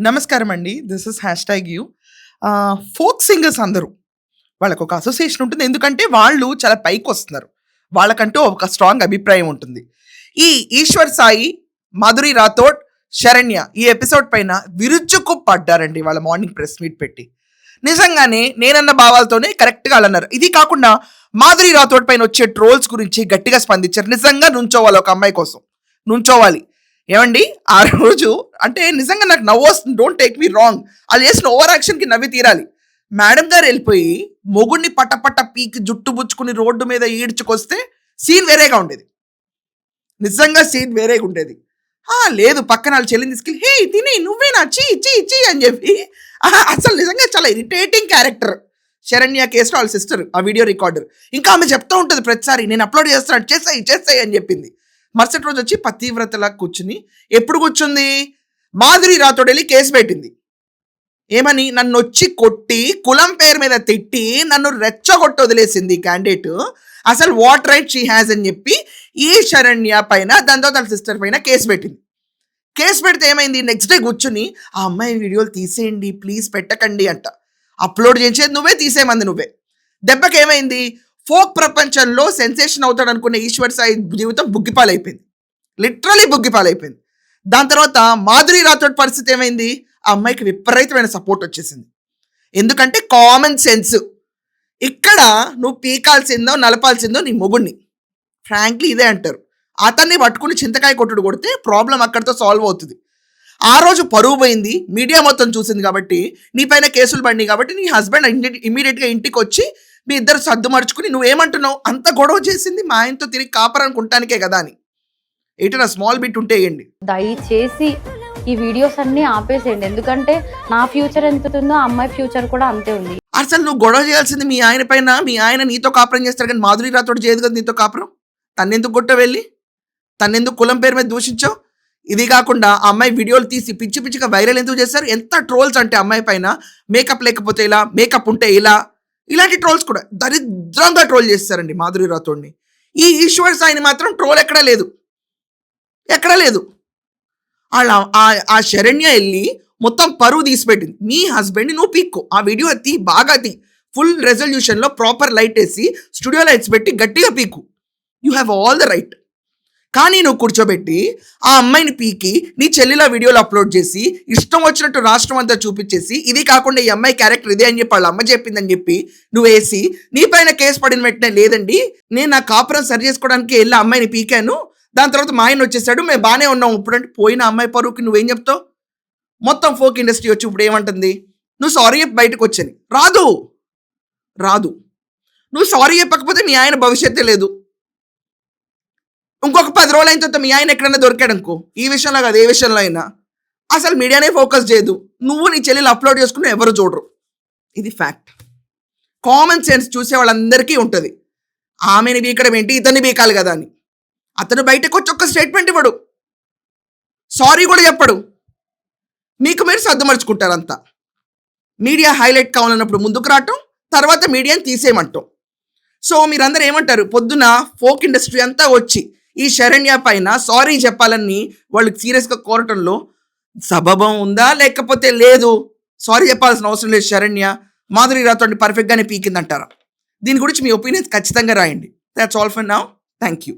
నమస్కారం అండి. This is #you. Folk singers అందరూ వాళ్ళకి ఒక అసోసియేషన్ ఉంటుంది. ఎందుకంటే వాళ్ళు చాలా పైకొస్తున్నారు. వాళ్ళకంటూ ఒక స్ట్రాంగ్ అభిప్రాయం ఉంటుంది. ఈ ఈశ్వర్ సాయి, మాధురి రాథోడ్, శరణ్య ఈ ఎపిసోడ్ పైన విరుచుకు పడ్డారండి వాళ్ళ మార్నింగ్ ప్రెస్ మీట్ పెట్టి. నిజంగానే నేనన్న భావాలతోనే కరెక్ట్గా అన్నారు. ఇది కాకుండా మాధురి రాథోడ్ పైన వచ్చే ట్రోల్స్ గురించి గట్టిగా స్పందించారు. నిజంగా నుంచోవాలి ఒక అమ్మాయి కోసం, నుంచోవాలి. ఏమండి ఆ రోజు అంటే నిజంగా నాకు నవ్వు వస్తుంది. డోంట్ టేక్ మీ రాంగ్, అది చేసిన ఓవర్ యాక్షన్కి నవ్వి తీరాలి. మేడం గారు వెళ్ళిపోయి మొగుడిని పట్టపట్ట పీకి జుట్టు బుచ్చుకుని రోడ్డు మీద ఈడ్చుకొస్తే సీన్ వేరేగా ఉండేది. నిజంగా సీన్ వేరేగా ఉండేది. లేదు పక్కన వాళ్ళు చెల్లిని తీసుకెళ్ళి హే తిని నువ్వేనా చీ చీ చీ అని చెప్పి అసలు నిజంగా చాలా ఇరిటేటింగ్ క్యారెక్టర్. శరణ్య కేసులో వాళ్ళ సిస్టర్ ఆ వీడియో రికార్డర్. ఇంకా ఆమె చెప్తూ ఉంటుంది ప్రతిసారి నేను అప్లోడ్ చేస్తాను, చేస్తాయి అని చెప్పింది. మరుసటి రోజు వచ్చి పతివ్రతలా కూర్చుని ఎప్పుడు కూర్చుంది, మాధురి రాథోడ్ వెళ్ళి కేసు పెట్టింది. ఏమని, నన్ను వచ్చి కొట్టి కులం పేరు మీద తిట్టి నన్ను రెచ్చగొట్టి వదిలేసింది క్యాండిడేట్, అసలు వాట్ రైట్ షీ హ్యాజ్ అని చెప్పి ఈ శరణ్య పైన దాంతో తన సిస్టర్ పైన కేసు పెట్టింది. కేసు పెడితే ఏమైంది, నెక్స్ట్ డే కూర్చుని ఆ అమ్మాయి వీడియోలు తీసేయండి ప్లీజ్ పెట్టకండి అంట. అప్లోడ్ చేసేది నువ్వే, తీసేయమంది నువ్వే. దెబ్బకి ఏమైంది, ఫోక్ ప్రపంచంలో సెన్సేషన్ అవుతాడు అనుకున్న ఈశ్వర్ సాయి జీవితం బుగ్గిపాలైపోయింది, లిటరలీ బుగ్గిపాలైపోయింది. దాని తర్వాత మాధురి రాథోడ్ పరిస్థితి ఏమైంది, ఆ అమ్మాయికి విపరీతమైన సపోర్ట్ వచ్చేసింది. ఎందుకంటే కామన్ సెన్స్. ఇక్కడ నువ్వు పీకాల్సిందో నలపాల్సిందో నీ మొగుడిని, ఫ్రాంక్లీ ఇదే అంటారు. అతన్ని పట్టుకుని చింతకాయ కొట్టుడు కొడితే ప్రాబ్లం అక్కడితో సాల్వ్ అవుతుంది. ఆ రోజు పరువు పోయింది, మీడియా మొత్తం చూసింది కాబట్టి, నీ పైన కేసులు పడినాయి కాబట్టి నీ హస్బెండ్ ఇమీడియట్గా ఇంటికి వచ్చి మీ ఇద్దరు సర్దు మర్చుకుని నువ్వేమంటున్నావు, అంత గొడవ చేసింది మా ఆయనతో తిరిగి కాపరనుకుంటానికే కదా అని. ఏటన్నా స్మాల్ బిట్ ఉంటే వేయండి. దయచేసి ఈ వీడియోస్ అన్ని ఆపేసేయండి, ఎందుకంటే నా ఫ్యూచర్ ఎంత ఉందో అమ్మాయి ఫ్యూచర్ కూడా అంతే ఉంది. అసలు నువ్వు గొడవ చేయాల్సింది మీ ఆయన పైన, మీ ఆయన నీతో కాపురం చేస్తారు కానీ మాధురి రాథోడ్ చేయదు కదా నీతో కాపురం. తన్నెందుకు కొట్ట వెళ్ళి, తన్నెందుకు కులం పేరు మీద దూషించావు. ఇది కాకుండా ఆ అమ్మాయి వీడియోలు తీసి పిచ్చి పిచ్చిగా వైరల్ ఎందుకు చేస్తారు, ఎంత ట్రోల్స్ అంటే అమ్మాయి పైన. మేకప్ లేకపోతే ఇలా, మేకప్ ఉంటే ఇలా, ఇలాంటి ట్రోల్స్ కూడా దరిద్రంగా ట్రోల్ చేస్తారండి మాధురి రాథోడ్ని. ఈ ఈశ్వర్ సాయిని మాత్రం ట్రోల్ ఎక్కడా లేదు, ఎక్కడా లేదు. వాళ్ళ ఆ శరణ్య వెళ్ళి మొత్తం పరువు తీసిపెట్టింది. మీ హస్బెండ్ని నువ్వు పీక్కో, ఆ వీడియో తీ, బాగా తీ, ఫుల్ రెజల్యూషన్లో ప్రాపర్ లైట్ వేసి స్టూడియో లైట్స్ పెట్టి గట్టిగా పీకు, you have all the right. కానీ నువ్వు కూర్చోబెట్టి ఆ అమ్మాయిని పీకి నీ చెల్లిలా వీడియోలు అప్లోడ్ చేసి ఇష్టం వచ్చినట్టు రాష్ట్రం అంతా చూపించేసి, ఇది కాకుండా ఈ అమ్మాయి క్యారెక్టర్ ఇదే అని చెప్పి వాళ్ళ అమ్మ చెప్పిందని చెప్పి నువ్వు వేసి నీ పైన కేసు పడిన వెంటనే లేదండి నేను నా కాపురం సరి చేసుకోవడానికి వెళ్ళి అమ్మాయిని పీకాను, దాని తర్వాత మా ఆయన వచ్చేసాడు మేము బాగానే ఉన్నాం ఇప్పుడంటే, పోయిన అమ్మాయి పరువుకి నువ్వేం చెప్తావు. మొత్తం ఫోక్ ఇండస్ట్రీ వచ్చి ఇప్పుడు ఏమంటుంది, నువ్వు సారీ చెప్పి బయటకు వచ్చాను, రాదు. నువ్వు సారీ చెప్పకపోతే మీ ఆయన భవిష్యత్తే లేదు. ఇంకొక 10 రోజులు అయిన తర్వాత మీ ఆయన ఎక్కడైనా దొరికాడు అనుకో, ఈ విషయంలో కాదు ఏ విషయంలో అయినా అసలు మీడియానే ఫోకస్ చేయదు, నువ్వు నీ చెల్లెలు అప్లోడ్ చేసుకుని ఎవరు చూడరు. ఇది ఫ్యాక్ట్. కామన్ సెన్స్ చూసే వాళ్ళందరికీ ఉంటుంది. ఆమెని బీకడం ఏంటి, ఇతన్ని బీకాలి కదా అని. అతను బయటకు వచ్చి ఒక్క స్టేట్మెంట్ ఇవ్వడు, సారీ కూడా చెప్పడు, మీకు మీరు సర్దుమర్చుకుంటారు అంతా. మీడియా హైలైట్ కావాలన్నప్పుడు ముందుకు రావటం, తర్వాత మీడియాని తీసేయమంటాం. సో మీరందరూ ఏమంటారు, పొద్దున ఫోక్ ఇండస్ట్రీ అంతా వచ్చి ఈ శరణ్య పైన సారీ చెప్పాలని వాళ్ళు సీరియస్గా కోరటంలో సబబం ఉందా లేకపోతే లేదు, సారీ చెప్పాల్సిన అవసరం లేదు, శరణ్య మాధురి రాథోడ్ని పర్ఫెక్ట్గానే పీకిందంటారా? దీని గురించి మీ ఒపీనియన్స్ ఖచ్చితంగా రాయండి. That's all for now. Thank you.